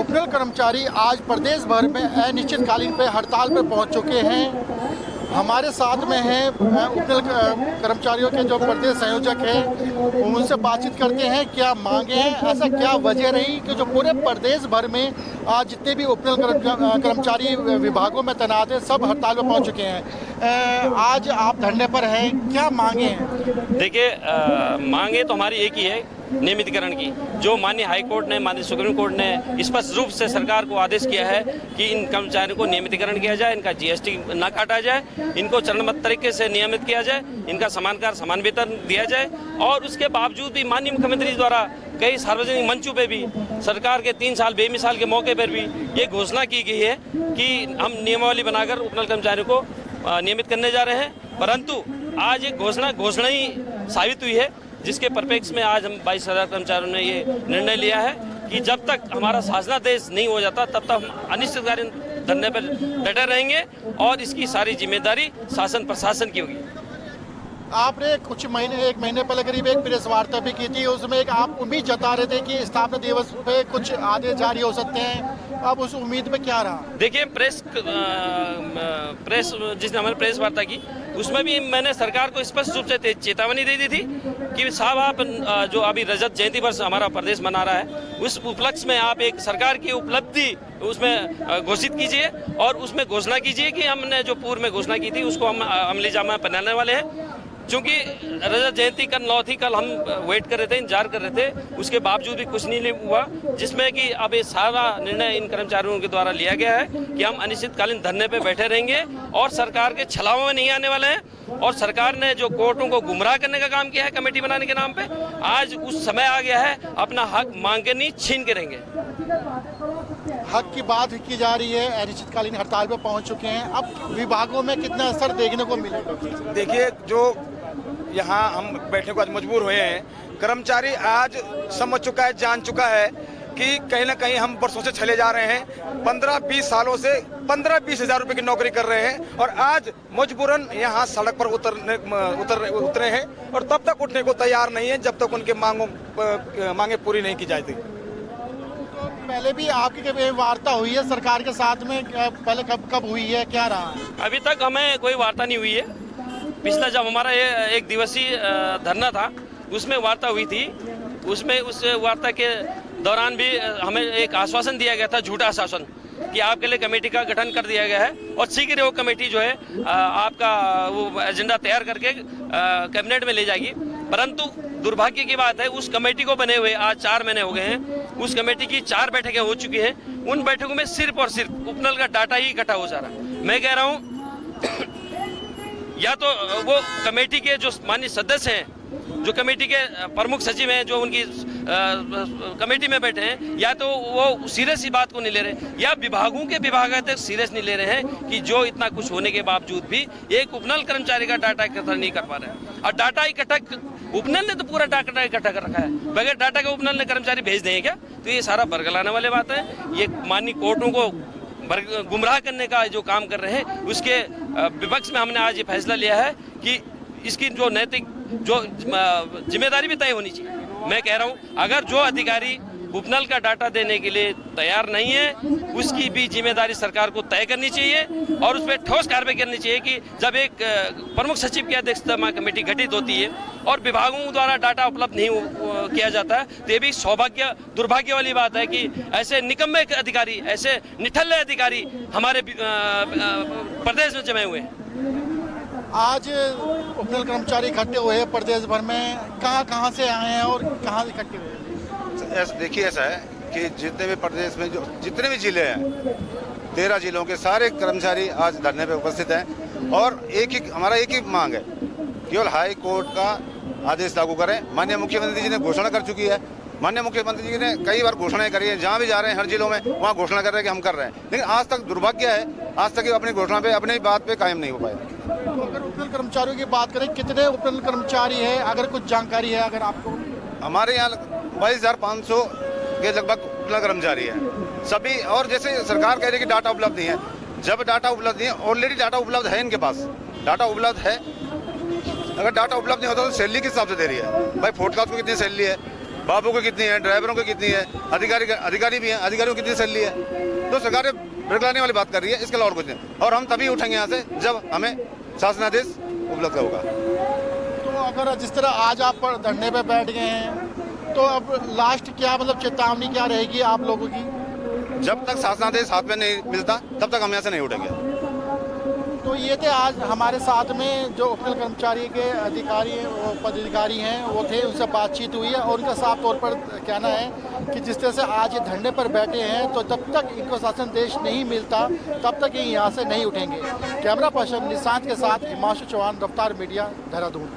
उपनल कर्मचारी आज प्रदेश भर में अनिश्चितकालीन पे हड़ताल पे पहुंच चुके हैं। हमारे साथ में हैं उपनल कर्मचारियों के जो प्रदेश संयोजक हैं, उनसे बातचीत करते हैं क्या मांगे हैं, ऐसा क्या वजह रही कि जो पूरे प्रदेश भर में आज जितने भी उपनल कर्मचारी विभागों में तैनात हैं सब हड़ताल पे पहुंच चुके हैं। आज आप धरने पर हैं, क्या मांगे हैं? देखिए, मांगे तो हमारी एक ही है, नियमितीकरण की। जो माननीय हाई कोर्ट ने, माननीय सुप्रीम कोर्ट ने स्पष्ट रूप से सरकार को आदेश किया है कि इन कर्मचारियों को नियमितीकरण किया जाए, इनका जीएसटी न काटा जाए, इनको चरणबद्ध तरीके से नियमित किया जाए, इनका समानकार समान वेतन दिया जाए। और उसके बावजूद भी माननीय मुख्यमंत्री द्वारा कई सार्वजनिक मंचों पे भी सरकार के 3 साल बेमिसाल के मौके पर भी ये घोषणा की गई है कि हम नियमावली बनाकर उपनल कर्मचारियों को नियमित करने जा रहे हैं। परंतु आज एक घोषणा ही साबित हुई है, जिसके परिप्रेक्ष्य में आज हम 22,000 कर्मचारियों ने ये निर्णय लिया है कि जब तक हमारा शासनादेश नहीं हो जाता तब तक हम अनिश्चितकालीन धरने पर डटे रहेंगे और इसकी सारी जिम्मेदारी शासन प्रशासन की होगी। आपने कुछ महीने, 1 महीने पहले करीब एक प्रेस वार्ता भी की थी, उसमें एक आप उम्मीद जता रहे थे कि स्थापना दिवस पे कुछ आदेश जारी हो सकते हैं, अब उस उम्मीद पे क्या रहा? देखिए, प्रेस जिसने हमारी प्रेस वार्ता की उसमें भी मैंने सरकार को स्पष्ट रूप से चेतावनी दे दी थी कि साहब आप जो अभी रजत जयंती वर्ष हमारा प्रदेश मना रहा है, उस उपलक्ष्य में आप एक सरकार की उपलब्धि उसमें घोषित कीजिए और उसमें घोषणा कीजिए कि हमने जो पूर्व में घोषणा की थी उसको हम अमली जामा पहनाने वाले हैं। चूंकि रजत जयंती कल 9 थी, कल हम वेट कर रहे थे, इंतजार कर रहे थे, उसके बावजूद भी कुछ नहीं हुआ, जिसमें कि अब ये सारा निर्णय इन कर्मचारियों के द्वारा लिया गया है कि हम अनिश्चितकालीन धरने पे बैठे रहेंगे और सरकार के छलावे में नहीं आने वाले हैं। और सरकार ने जो कोर्टों को गुमराह करने का काम किया है कमेटी बनाने के नाम पे, आज उस समय आ गया है, अपना हक मांग के नहीं छीन के रहेंगे। हक की बात की जा रही है, अनिश्चितकालीन हड़ताल पे पहुंच चुके हैं, अब विभागों में कितना असर देखने को मिलेगा? देखिए, जो यहाँ हम बैठने को आज मजबूर हुए हैं, कर्मचारी आज समझ चुका है, जान चुका है कि कहीं ना कहीं हम वर्षों से चले जा रहे हैं। 15-20 सालों से 15-20 हज़ार रुपए की नौकरी कर रहे हैं और आज मजबूरन यहाँ सड़क पर उतरे हैं और तब तक उठने को तैयार नहीं है जब तक उनके मांगे पूरी नहीं की जाती। तो पहले भी आपकी कभी वार्ता हुई है सरकार के साथ में? पहले कब हुई है, क्या रहा? अभी तक हमें कोई वार्ता नहीं हुई है। पिछला जब हमारा ये 1 दिवसीय धरना था उसमें वार्ता हुई थी, उसमें उस वार्ता के दौरान भी हमें एक आश्वासन दिया गया था, झूठा आश्वासन, कि आपके लिए कमेटी का गठन कर दिया गया है और शीघ्र वो कमेटी जो है आपका वो एजेंडा तैयार करके कैबिनेट में ले जाएगी। परंतु दुर्भाग्य की बात है, उस कमेटी को बने हुए आज 4 महीने हो गए हैं, उस कमेटी की 4 बैठकें हो चुकी हैं। उन बैठकों में सिर्फ और सिर्फ उपनल का डाटा ही इकट्ठा हो जा रहा है। मैं कह रहा हूँ या तो वो कमेटी के जो माननीय सदस्य हैं, जो कमेटी के प्रमुख सचिव हैं, जो उनकी कमेटी में बैठे हैं, या तो वो सीरियस ही बात को नहीं ले रहे, या विभागों के विभागाध्यक्ष सीरियस नहीं ले रहे हैं कि जो इतना कुछ होने के बावजूद भी एक उपनल कर्मचारी का डाटा इकट्ठा नहीं कर पा रहे हैं। और डाटा इकट्ठा उपनल ने तो पूरा डाटा इकट्ठा कर रखा है, बगैर डाटा के उपनल ने कर्मचारी भेज देंगे क्या? तो ये सारा बरगलाने वाली बात है। ये माननीय कोर्टों को गुमराह करने का जो काम कर रहे हैं, उसके विपक्ष में हमने आज ये फैसला लिया है कि इसकी जो नैतिक जो जिम्मेदारी भी तय होनी चाहिए। मैं कह रहा हूँ, अगर जो अधिकारी उपनल का डाटा देने के लिए तैयार नहीं है, उसकी भी जिम्मेदारी सरकार को तय करनी चाहिए और उस पर ठोस कार्रवाई करनी चाहिए कि जब एक प्रमुख सचिव की अध्यक्षता में कमेटी गठित होती है और विभागों द्वारा डाटा उपलब्ध नहीं किया जाता है, तो ये भी दुर्भाग्य वाली बात है कि ऐसे निकम्मे अधिकारी, ऐसे निठल्ले अधिकारी हमारे प्रदेश में जमे हुए हैं। आज उपनल कर्मचारी इकट्ठे हुए हैं प्रदेश भर में, कहाँ से आए हैं और कहाँ से इकट्ठे हुए हैं? देखिए, ऐसा है कि जितने भी प्रदेश में जो जितने भी जिले हैं, 13 जिलों के सारे कर्मचारी आज धरने पे उपस्थित हैं और हमारा एक ही मांग है, केवल हाई कोर्ट का आदेश लागू करें। माननीय मुख्यमंत्री जी ने घोषणा कर चुकी है, माननीय मुख्यमंत्री जी ने कई बार घोषणाएं करी है, जहाँ भी जा रहे हैं हर जिलों में वहाँ घोषणा कर रहे हैं कि हम कर रहे हैं, लेकिन आज तक दुर्भाग्य है, आज तक अपनी घोषणा पे, अपनी बात पे कायम नहीं हो पाए। तो अगर उपनल कर्मचारियों की बात करें, कितने उपनल कर्मचारी है, अगर कुछ जानकारी है अगर आपको? हमारे यहाँ 22,500 के लगभग उपनल कर्मचारी है सभी। और जैसे सरकार कह रही है कि डाटा उपलब्ध नहीं है, जब डाटा उपलब्ध नहीं है, ऑलरेडी डाटा उपलब्ध है, इनके पास डाटा उपलब्ध है। अगर डाटा उपलब्ध नहीं होता तो सैलरी किस हिसाब से दे रही है भाई? फोर्टकास्ट को कितनी सैलरी है, बाबू को कितनी है, ड्राइवरों को कितनी है, अधिकारी भी हैं, अधिकारियों की कितनी सैलरी है। तो सरकार रुकलाने वाली बात कर रही है, इसके अलावा और कुछ नहीं। और हम तभी उठेंगे यहाँ से जब हमें शासनादेश उपलब्ध होगा। तो अगर जिस तरह आज आप धरने पे बैठ गए हैं, तो अब लास्ट क्या मतलब चेतावनी क्या रहेगी आप लोगों की? जब तक शासनादेश हाथ में नहीं मिलता तब तक हम यहाँ से नहीं उठेंगे। तो ये थे आज हमारे साथ में जो उपनल कर्मचारी के अधिकारी पदाधिकारी हैं वो थे, उनसे बातचीत हुई है और उनका साफ तौर पर कहना है कि जिस तरह से आज ये धरने पर बैठे हैं तो जब तक इनको शासनादेश नहीं मिलता तब तक ये यहाँ से नहीं उठेंगे। कैमरा पर्सन निशांत के साथ हिमांशु चौहान, रफ्तार मीडिया, देहरादून।